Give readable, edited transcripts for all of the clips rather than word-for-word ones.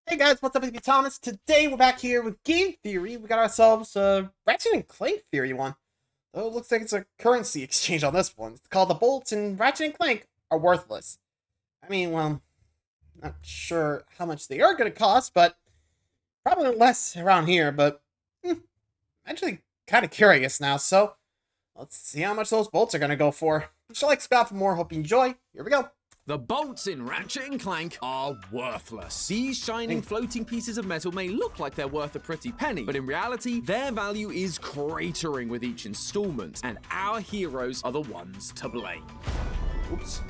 Hey guys, what's up? It's me, Thomas. Today we're back here with Game Theory. We got ourselves a Ratchet and Clank Theory one. Though it looks like it's a currency exchange on this one. It's called the bolts, and Ratchet and Clank are worthless. I mean, well, not sure how much they are going to cost, but probably less around here. But I'm actually kind of curious now, so let's see how much those bolts are going to go for. If you like Scott for more, hope you enjoy. Here we go. The bolts in Ratchet and Clank are worthless. These shining floating pieces of metal may look like they're worth a pretty penny, but in reality, their value is cratering with each installment, and our heroes are the ones to blame. Oops.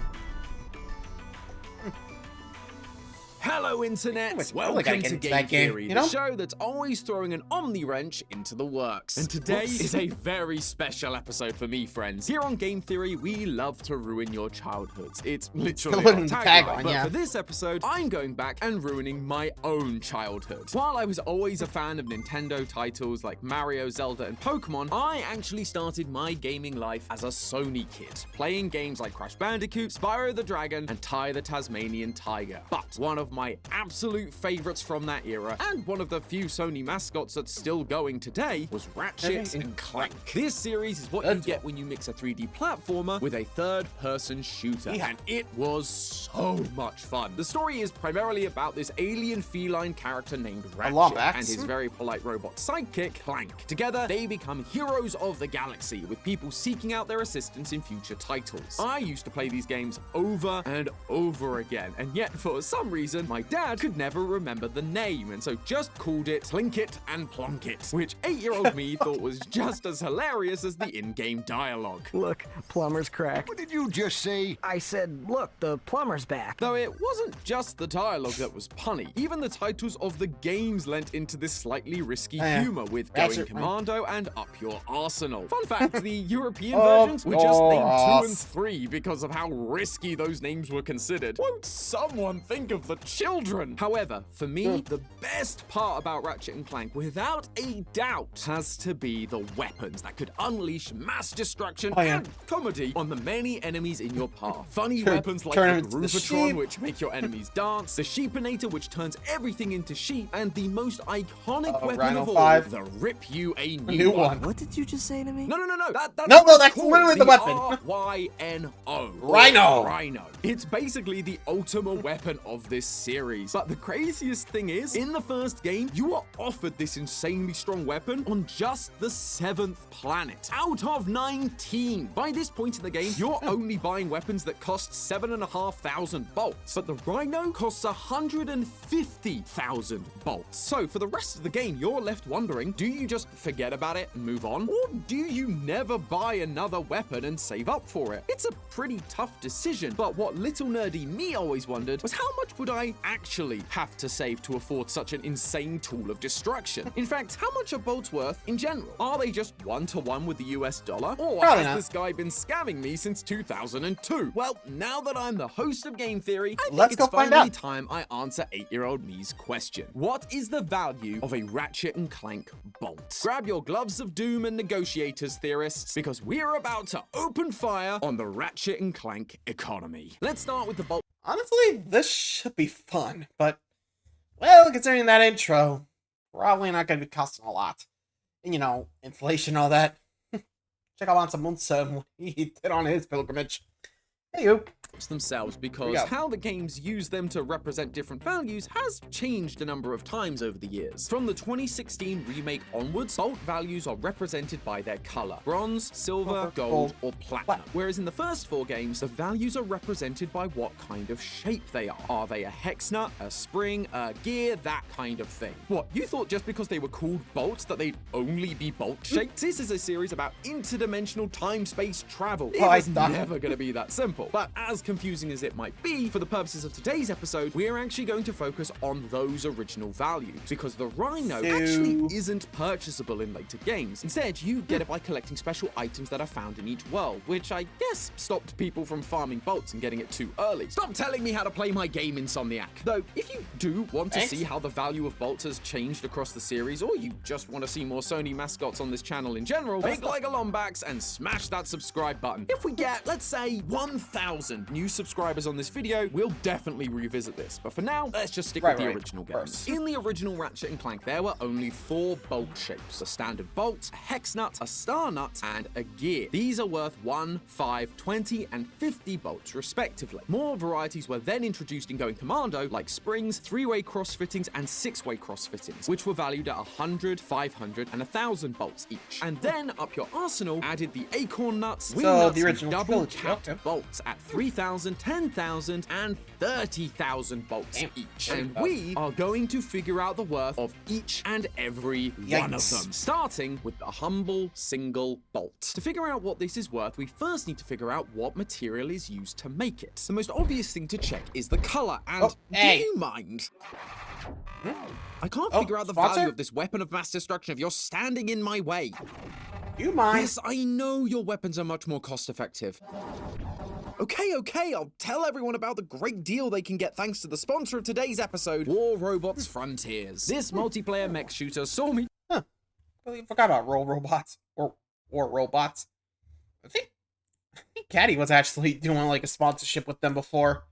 Hello, Internet! Really Welcome to Game Theory, you know? the show that's always throwing an Omni wrench into the works. And today is a very special episode for me, friends. Here on Game Theory, we love to ruin your childhoods. It's literally our tagline, but for this episode, I'm going back and ruining my own childhood. While I was always a fan of Nintendo titles like Mario, Zelda, and Pokemon, I actually started my gaming life as a Sony kid, playing games like Crash Bandicoot, Spyro the Dragon, and Ty the Tasmanian Tiger. But one of my absolute favorites from that era, and one of the few Sony mascots that's still going today, was Ratchet and Clank. This series is what you get when you mix a 3D platformer with a third-person shooter, and it was so much fun. The story is primarily about this alien feline character named Ratchet and his very polite robot sidekick, Clank. Together, they become heroes of the galaxy, with people seeking out their assistance in future titles. I used to play these games over and over again, and yet for some reason, my dad could never remember the name, and so just called it Plinkit and Plunkit, which 8-year-old me thought was just as hilarious as the in-game dialogue. Look, plumber's crack. What did you just say? I said, look, the plumber's back. Though it wasn't just the dialogue that was punny. Even the titles of the games lent into this slightly risky humor, with Going Commando and Up Your Arsenal. Fun fact, the European versions were just named 2 and 3 because of how risky those names were considered. Won't someone think of the children? However, for me, the best part about Ratchet and Clank, without a doubt, has to be the weapons that could unleash mass destruction and comedy on the many enemies in your path. Funny weapons like the Roofatron, which make your enemies dance, the Sheepinator, which turns everything into sheep, and the most iconic weapon of all, the Rip You a New One. What did you just say to me? No. That's literally the weapon. R-Y-N-O. Rhino. It's basically the ultimate weapon of this series. But the craziest thing is, in the first game, you are offered this insanely strong weapon on just the 7th planet, out of 19. By this point in the game, you're only buying weapons that cost 7,500 bolts, but the Rhino costs 150,000 bolts. So for the rest of the game, you're left wondering, do you just forget about it and move on? Or do you never buy another weapon and save up for it? It's a pretty tough decision, but what little nerdy me always wondered was how much would I actually have to save to afford such an insane tool of destruction? In fact, how much are bolts worth in general? Are they just 1-to-1 with the US dollar? Or has this guy been scamming me since 2002? Well, now that I'm the host of Game Theory, I think it's finally time I answer 8-year-old me's question. What is the value of a Ratchet and Clank bolt? Grab your gloves of doom and negotiators, theorists, because we're about to open fire on the Ratchet and Clank economy. Let's start with the bolt. Honestly, this should be fun, but, well, considering that intro, probably not going to be costing a lot. And, you know, inflation, all that. Check out some what he did on his pilgrimage. Hey, you. Themselves, because how the games use them to represent different values has changed a number of times over the years. From the 2016 remake onwards, bolt values are represented by their color: bronze, silver, gold, or platinum. Whereas in the first 4 games, the values are represented by what kind of shape they are. Are they a hex nut, a spring, a gear, that kind of thing? What, you thought just because they were called bolts that they'd only be bolt shaped? This is a series about interdimensional time-space travel. It was never going to be that simple. But as confusing as it might be, for the purposes of today's episode, we're actually going to focus on those original values, because the Rhino actually isn't purchasable in later games. Instead, you get it by collecting special items that are found in each world, which I guess stopped people from farming bolts and getting it too early. Stop telling me how to play my game, Insomniac. Though, if you do want to see how the value of bolts has changed across the series, or you just want to see more Sony mascots on this channel in general, make like a Lombax and smash that subscribe button. If we get, let's say, 1,000 new subscribers on this video, we'll definitely revisit this. But for now, let's just stick with the original games. In the original Ratchet and Clank, there were only 4 bolt shapes: a standard bolt, a hex nut, a star nut, and a gear. These are worth 1, 5, 20, and 50 bolts respectively. More varieties were then introduced in Going Commando, like springs, 3-way cross fittings, and 6-way cross fittings, which were valued at 100, 500, and 1,000 bolts each. And then up your arsenal added the acorn nuts, wing nuts, and double capped bolts at 3,000, 10,000, and 30,000 bolts each. And we are going to figure out the worth of each and every one of them, starting with the humble single bolt. To figure out what this is worth, we first need to figure out what material is used to make it. The most obvious thing to check is the color, and do you mind? I can't figure out the value of this weapon of mass destruction if you're standing in my way. You mind? Yes, I know your weapons are much more cost-effective. Okay, I'll tell everyone about the great deal they can get thanks to the sponsor of today's episode, War Robots Frontiers. This multiplayer mech shooter saw me... Really forgot about robots. Or robots. I think Caddy was actually doing like a sponsorship with them before.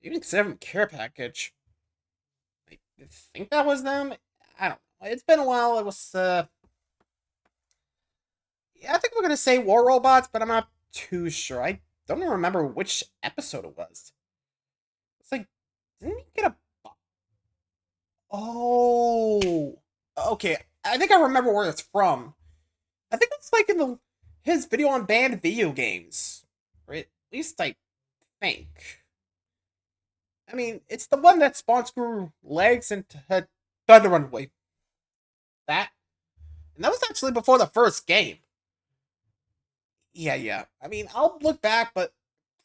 Even sent them a care package. I think that was them. I don't know. It's been a while. It was yeah, I think we're gonna say War Robots, but I'm not too sure. I don't even remember which episode it was. It's like, didn't he get a... Oh, okay. I think I remember where it's from. I think it's like in his video on banned video games. Or at least I think. I mean, it's the one that Spawn Screw legs and Thunder Runaway. That. And that was actually before the first game. Yeah. I mean, I'll look back, but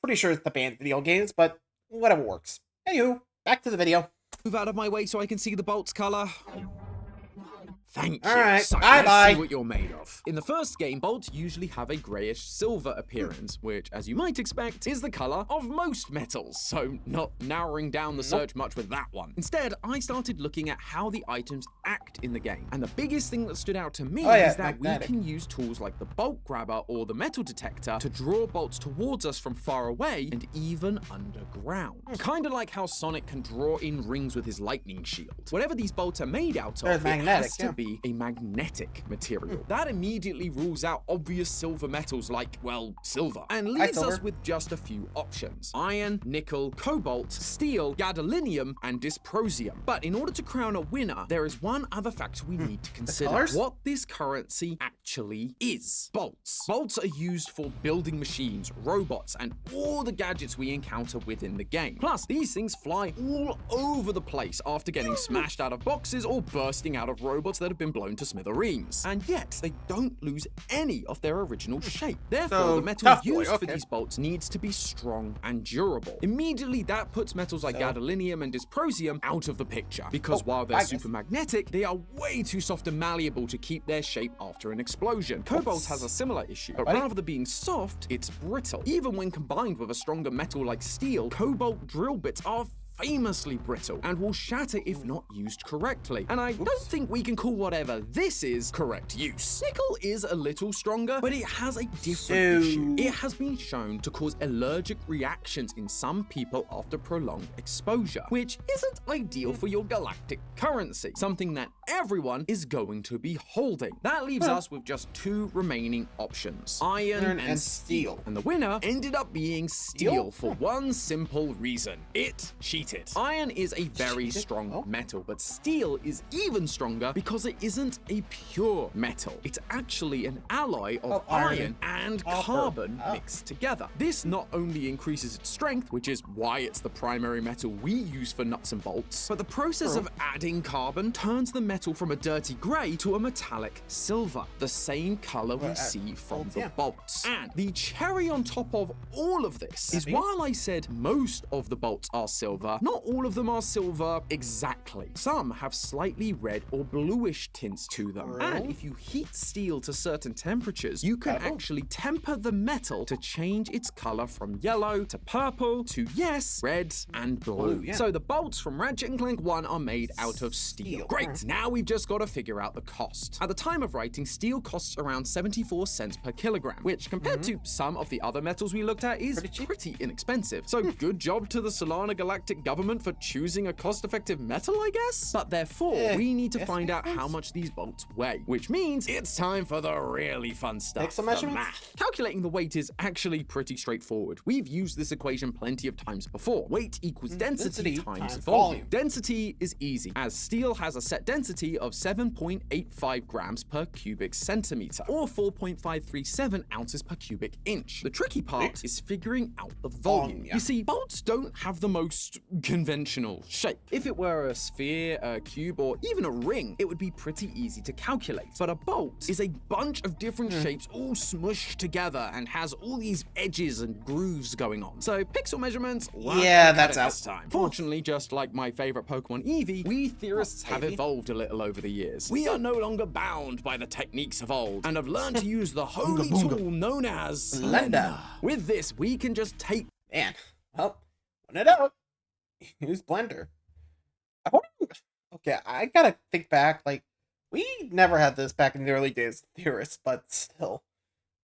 pretty sure it's the banned video games, but whatever works. Anywho, back to the video. Move out of my way so I can see the bolt's color. Thank you. Alright, so bye-bye. let's see what you're made of. In the first game, bolts usually have a greyish silver appearance, which, as you might expect, is the color of most metals, so not narrowing down the search much with that one. Instead, I started looking at how the items act in the game, and the biggest thing that stood out to me is that we can use tools like the bolt grabber or the metal detector to draw bolts towards us from far away and even underground. Kinda like how Sonic can draw in rings with his lightning shield. Whatever these bolts are made out of, it has to be a magnetic material. That immediately rules out obvious silver metals like, well, silver, and leaves us with just a few options: iron, nickel, cobalt, steel, gadolinium, and dysprosium. But in order to crown a winner, there is one other factor we need to consider: what this currency actually is. Bolts. Bolts are used for building machines, robots, and all the gadgets we encounter within the game. Plus, these things fly all over the place after getting smashed out of boxes or bursting out of robots that have been blown to smithereens. And yet, they don't lose any of their original shape. Therefore, the metal used for these bolts needs to be strong and durable. Immediately, that puts metals like gadolinium and dysprosium out of the picture, because while they're super magnetic, they are way too soft and malleable to keep their shape after an explosion. Cobalt has a similar issue, but rather than being soft, it's brittle. Even when combined with a stronger metal like steel, cobalt drill bits are famously brittle and will shatter if not used correctly. And I don't think we can call whatever this is correct use. Nickel is a little stronger, but it has a different issue. It has been shown to cause allergic reactions in some people after prolonged exposure, which isn't ideal for your galactic currency, something that everyone is going to be holding. That leaves us with just 2 remaining options: iron and steel. And the winner ended up being steel for one simple reason: it cheated. Iron is a very strong metal, but steel is even stronger because it isn't a pure metal. It's actually an alloy of iron and carbon mixed together. This not only increases its strength, which is why it's the primary metal we use for nuts and bolts, but the process of adding carbon turns the metal from a dirty gray to a metallic silver, the same color we see from the bolts. And the cherry on top of all of this is, while I said most of the bolts are silver, not all of them are silver exactly. Some have slightly red or bluish tints to them. And if you heat steel to certain temperatures, you can actually temper the metal to change its color from yellow to purple to, yes, red and blue. So the bolts from Ratchet and Clank 1 are made out of steel. Great, now Now we've just got to figure out the cost. At the time of writing, steel costs around 74 cents per kilogram, which compared to some of the other metals we looked at is pretty inexpensive. So good job to the Solana Galactic government for choosing a cost-effective metal, I guess? But therefore, we need to find out how much these bolts weigh, which means it's time for the really fun stuff, the math. Calculating the weight is actually pretty straightforward. We've used this equation plenty of times before. Weight equals density times volume. Density is easy, as steel has a set density of 7.85 grams per cubic centimeter, or 4.537 ounces per cubic inch. The tricky part is figuring out the volume. You see, bolts don't have the most conventional shape. If it were a sphere, a cube, or even a ring, it would be pretty easy to calculate. But a bolt is a bunch of different shapes all smushed together and has all these edges and grooves going on. So pixel measurements, that's out this time. Fortunately, just like my favorite Pokemon Eevee, we theorists have evolved a little over the years. We are no longer bound by the techniques of old and have learned to use the holy tool known as Blender. With this, we can just take... Man, well, run it out. Use Blender. Okay, I gotta think back, like, we never had this back in the early days of theorists, but still.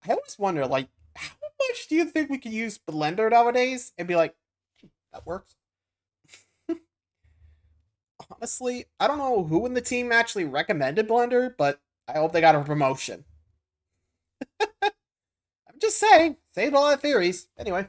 I always wonder, like, how much do you think we could use Blender nowadays and be like, that works? Honestly, I don't know who in the team actually recommended Blender, but I hope they got a promotion. I'm just saying, saved a lot of theories. Anyway.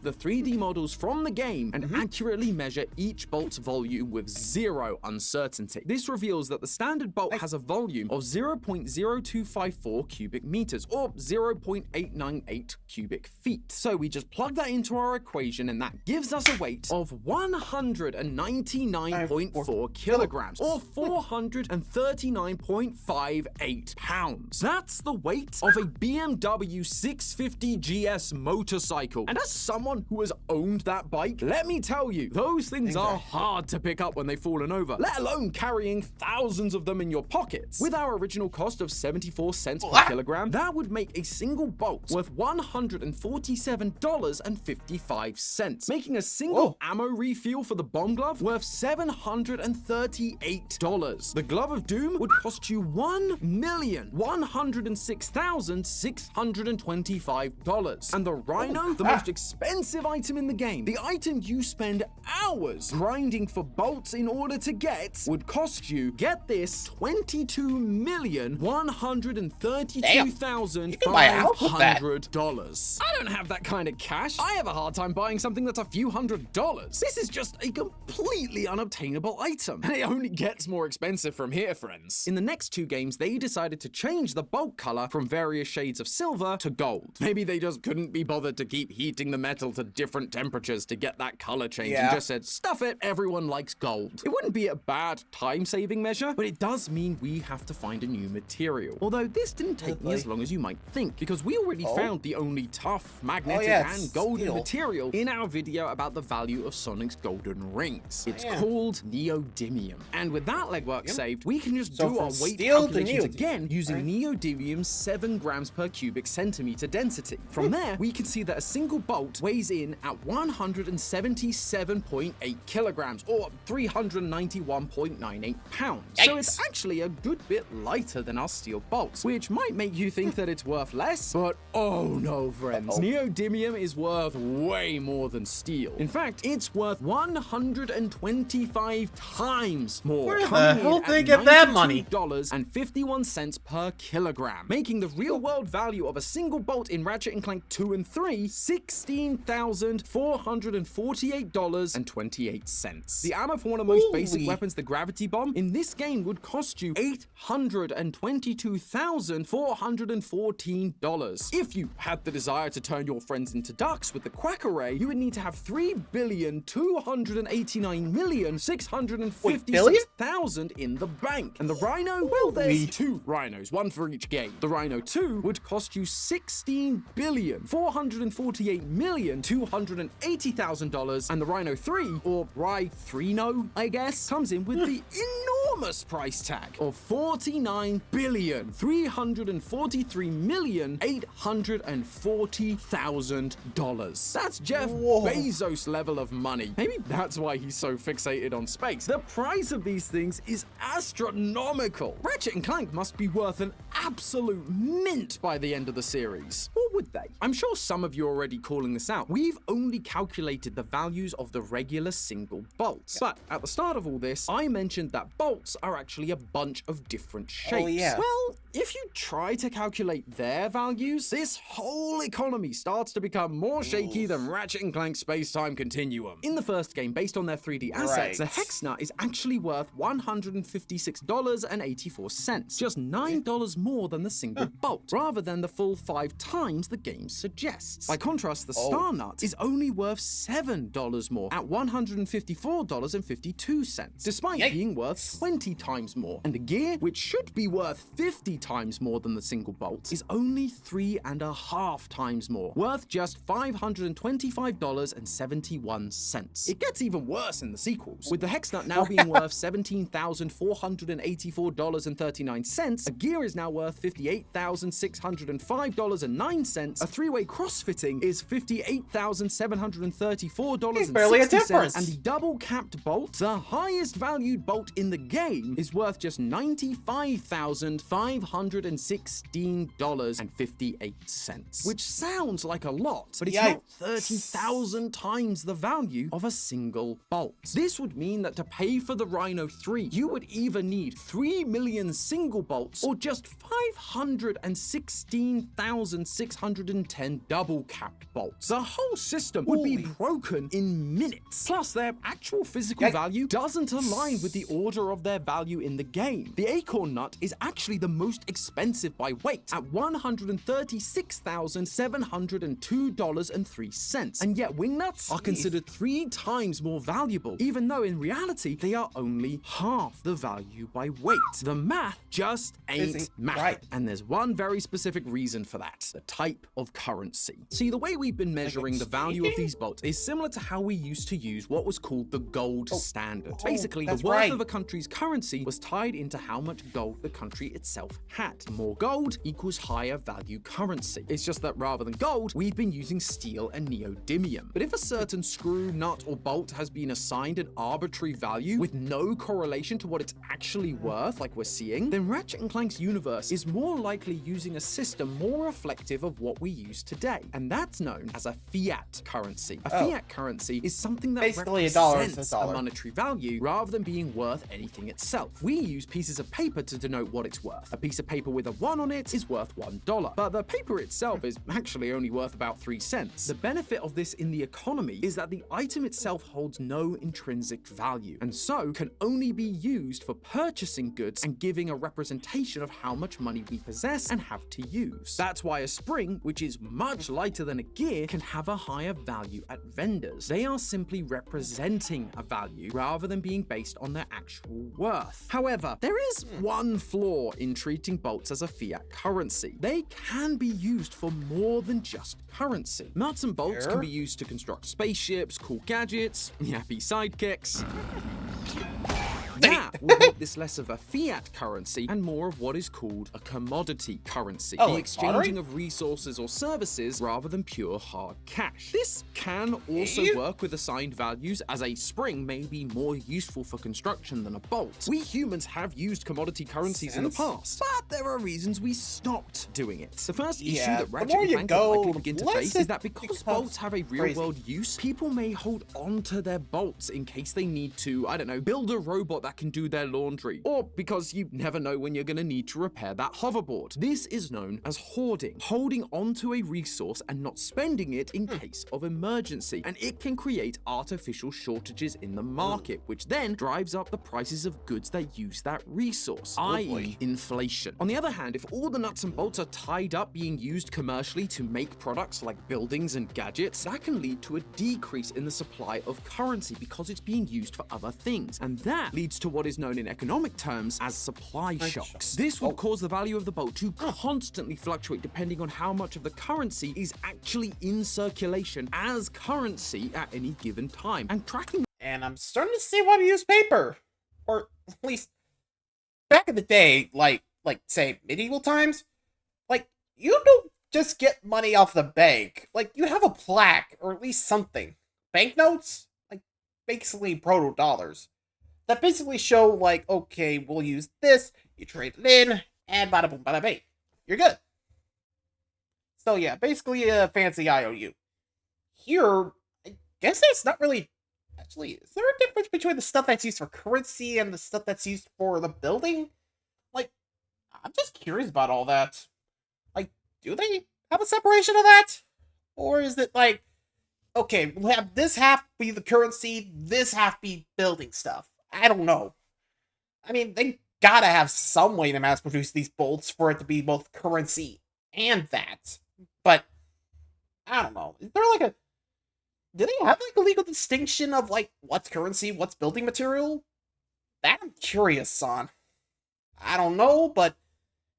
The 3D models from the game and accurately measure each bolt's volume with zero uncertainty. This reveals that the standard bolt has a volume of 0.0254 cubic meters, or 0.898 cubic feet. So we just plug that into our equation and that gives us a weight of 199.4 kilograms, or 439.58 pounds. That's the weight of a BMW 650 GS motorcycle. And as someone who has owned that bike, let me tell you, those things are hard to pick up when they've fallen over, let alone carrying thousands of them in your pockets. With our original cost of 74 cents per kilogram, that would make a single bolt worth $147.55, making a single ammo refill for the bomb glove worth $738. The glove of doom would cost you $1,106,625. And the rhino, the most expensive item in the game, the item you spend hours grinding for bolts in order to get, would cost you, get this, $22,132,500. I don't have that kind of cash. I have a hard time buying something that's a few $100s. This is just a completely unobtainable item, and it only gets more expensive from here, friends. In the next two games, they decided to change the bolt color from various shades of silver to gold. Maybe they just couldn't be bothered to keep heating the metal to different temperatures to get that color change and just said, stuff it, everyone likes gold. It wouldn't be a bad time-saving measure, but it does mean we have to find a new material. Although this didn't take me as long as you might think, because we already found the only tough, magnetic, and golden material in our video about the value of Sonic's golden rings. It's called neodymium. And with that legwork saved, we can just do our weight calculations again using neodymium's 7 grams per cubic centimeter density. From there, we can see that a single bolt weighs in at 177.8 kilograms, or 391.98 pounds. So it's actually a good bit lighter than our steel bolts, which might make you think that it's worth less, but oh no, friends. Neodymium is worth way more than steel. In fact, it's worth 125 times more. Where the hell did they get that money? $91 per kilogram, making the real-world value of a single bolt in Ratchet and Clank 2 and 3 $16,448.28. The ammo for one of the most basic weapons, the gravity bomb, in this game would cost you $822,414. If you had the desire to turn your friends into ducks with the quack array, you would need to have 3,289,656,000 in the bank. And the rhino, well, there's 2 rhinos, one for each game. The Rhino 2 would cost you $16,448,280,000, and the Rhino 3, or Rhy-3no, I guess, comes in with the enormous price tag of $49,343,840,000. That's Jeff Bezos level of money. Maybe that's why he's so fixated on space. The price of these things is astronomical. Ratchet and Clank must be worth an absolute mint by the end of the series. Or would they? I'm sure some of you are already calling this out. We've only calculated the values of the regular single bolts. But at the start of all this, I mentioned that bolts are actually a bunch of different shapes. Oh, yeah. Well, if you try to calculate their values, this whole economy starts to become more shaky than Ratchet and Clank Space-Time Continuum. In the first game, based on their 3D assets, the hex nut is actually worth $156.84, just $9 more than the single bolt, rather than the full 5 times the game suggests. By contrast, the star nut is only worth $7 more at $154.52, despite being worth 20 times more. And the gear, which should be worth 50 times more than the single bolt, is only 3.5 times more, worth just $525.71. It gets even worse in the sequels, with the hex nut now being worth $17,484.39, a gear is now worth $58,605.09, a 3-way cross-fitting is $58,734.60, barely a difference. and the double-capped bolt, the highest valued bolt in the game, is worth just $95,516.58, which sounds like a lot, but it's not 30,000 times the value of a single bolt. This would mean that to pay for the Rhino 3, you would either need 3 million single bolts or just 516,610 double-capped bolts. The whole system would be broken in minutes. Plus, their actual physical value doesn't align with the order of their value in the game. The acorn nut is actually the most expensive by weight at $136,702.03, and yet wing nuts are considered 3 times more valuable, even though in reality they are only half the value by weight. The math just ain't math. And there's one very specific reason for that: the type of currency. See, the way we've been measuring the value of these bolts is similar to how we used to use what was called the gold standard. Basically, the worth of a country's currency was tied into how much gold the country itself had. More gold equals higher value currency. It's just that rather than gold, we've been using steel and neodymium. But if a certain screw, nut, or bolt has been assigned an arbitrary value with no correlation to what it's actually worth, like we're seeing, then Ratchet and Clank's universe is more likely using a system more reflective of what we use today, and that's known as a fiat currency. A fiat currency is something that basically represents a monetary value rather than being worth anything itself. We use pieces of paper to denote what it's worth. A piece of paper with a 1 on it is worth $1, but the paper itself is actually only worth about 3 cents. The benefit of this in the economy is that the item itself holds no intrinsic value, and so can only be used for purchasing goods and giving a representation of how much money we possess and have to use. That's why a spring, which is much lighter than a gear, can have a higher value at vendors. They are simply representing a value rather than being based on their actual worth. However, there is one flaw in treating bolts as a fiat currency. They can be used for more than just currency. Nuts and bolts can be used to construct spaceships, cool gadgets, yappy sidekicks. That would make this less of a fiat currency and more of what is called a commodity currency, the exchanging of resources or services rather than pure hard cash. This can also work with assigned values, as a spring may be more useful for construction than a bolt. We humans have used commodity currencies in the past, but there are reasons we stopped doing it. The first issue that Ratchet and Clank will likely begin to face is that because bolts have a real-world use, people may hold on to their bolts in case they need to, I don't know, build a robot that can do their laundry, or because you never know when you're going to need to repair that hoverboard. This is known as hoarding, holding onto a resource and not spending it in case of emergency, and it can create artificial shortages in the market, which then drives up the prices of goods that use that resource, i.e. inflation. On the other hand, if all the nuts and bolts are tied up being used commercially to make products like buildings and gadgets, that can lead to a decrease in the supply of currency because it's being used for other things, and that leads to what is known in economic terms as supply shocks. This will cause the value of the bolt to constantly fluctuate depending on how much of the currency is actually in circulation as currency at any given time. And tracking. And I'm starting to see why we use paper, or at least back in the day, like say medieval times, like you don't just get money off the bank. Like you have a plaque or at least something, banknotes, like basically proto dollars that basically show like, okay, we'll use this. You trade it in, and bada boom, bada bing, you're good. So yeah, basically a fancy IOU. Here, I guess it's not really. Actually, is there a difference between the stuff that's used for currency and the stuff that's used for the building? Like, I'm just curious about all that. Like, do they have a separation of that? Or is it like, okay, we'll have this half be the currency, this half be building stuff? I don't know. I mean, they gotta have some way to mass produce these bolts for it to be both currency and that. But, I don't know. Is there like a... Do they have like a legal distinction of like what's currency, what's building material? That I'm curious on. I don't know, but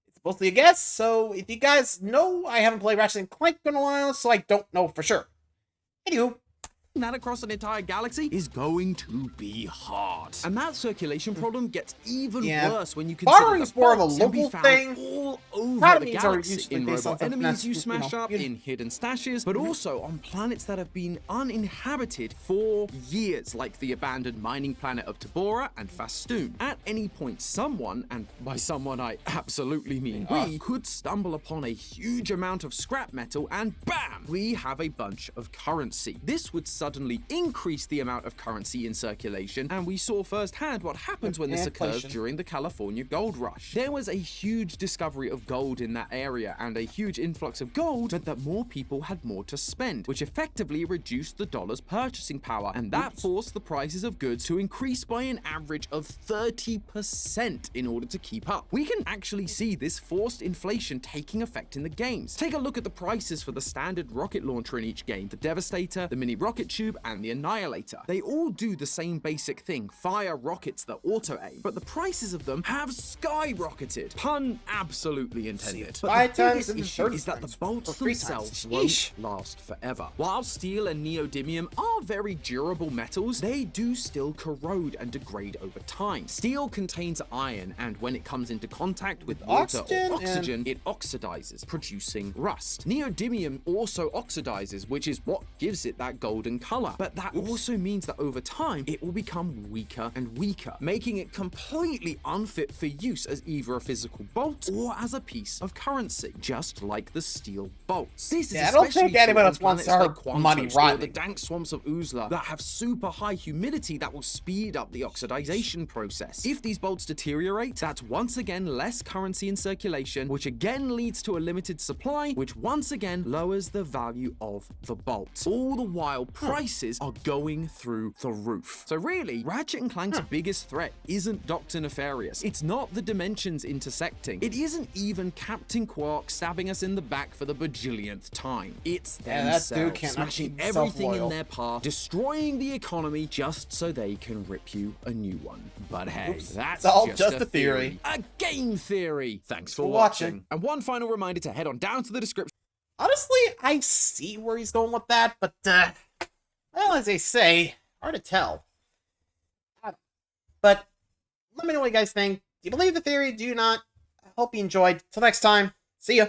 it's mostly a guess. So if you guys know, I haven't played Ratchet and Clank in a while, so I don't know for sure. Anywho, that across an entire galaxy is going to be hard. And that circulation problem gets even worse when you consider bartering's more of a local thing. All over the galaxy, in based on robot enemies you something smash up, in hidden stashes, but also on planets that have been uninhabited for years, like the abandoned mining planet of Tabora and Fastoon. At any point, someone, and by someone I absolutely mean we, could stumble upon a huge amount of scrap metal and bam! We have a bunch of currency. This would suddenly increase the amount of currency in circulation, and we saw firsthand what happens when this occurs during the California gold rush. There was a huge discovery of gold in that area, and a huge influx of gold meant that more people had more to spend, which effectively reduced the dollar's purchasing power, and that forced the prices of goods to increase by an average of 30% in order to keep up. We can actually see this forced inflation taking effect in the games. Take a look at the prices for the standard rocket launcher in each game, the Devastator, the mini rocket tube, and the Annihilator. They all do the same basic thing, fire rockets that auto-aim, but the prices of them have skyrocketed. Pun absolutely intended. But the biggest issue is that the bolts themselves won't last forever. While steel and neodymium are very durable metals, they do still corrode and degrade over time. Steel contains iron, and when it comes into contact with water or oxygen, it oxidizes, producing rust. Neodymium also oxidizes, which is what gives it that golden color, but that also means that over time it will become weaker and weaker, making it completely unfit for use as either a physical bolt or as a piece of currency, just like the steel bolts. This is especially true on planets like Quantos or the dank swamps of Uzla that have super high humidity that will speed up the oxidization process. If these bolts deteriorate, that's once again less currency in circulation, which again leads to a limited supply, which once again lowers the value of the bolt. All the while, prices are going through the roof. So really, Ratchet and Clank's biggest threat isn't Dr. Nefarious. It's not the dimensions intersecting. It isn't even Captain Quark stabbing us in the back for the bajillionth time. It's themselves, smashing everything in their path, destroying the economy just so they can rip you a new one. But hey, that's all just a theory. A game theory. Thanks for watching. And one final reminder to head on down to the description. Honestly, I see where he's going with that, but, well, as they say, hard to tell. But let me know what you guys think. Do you believe the theory? Do you not? I hope you enjoyed. Till next time, see ya.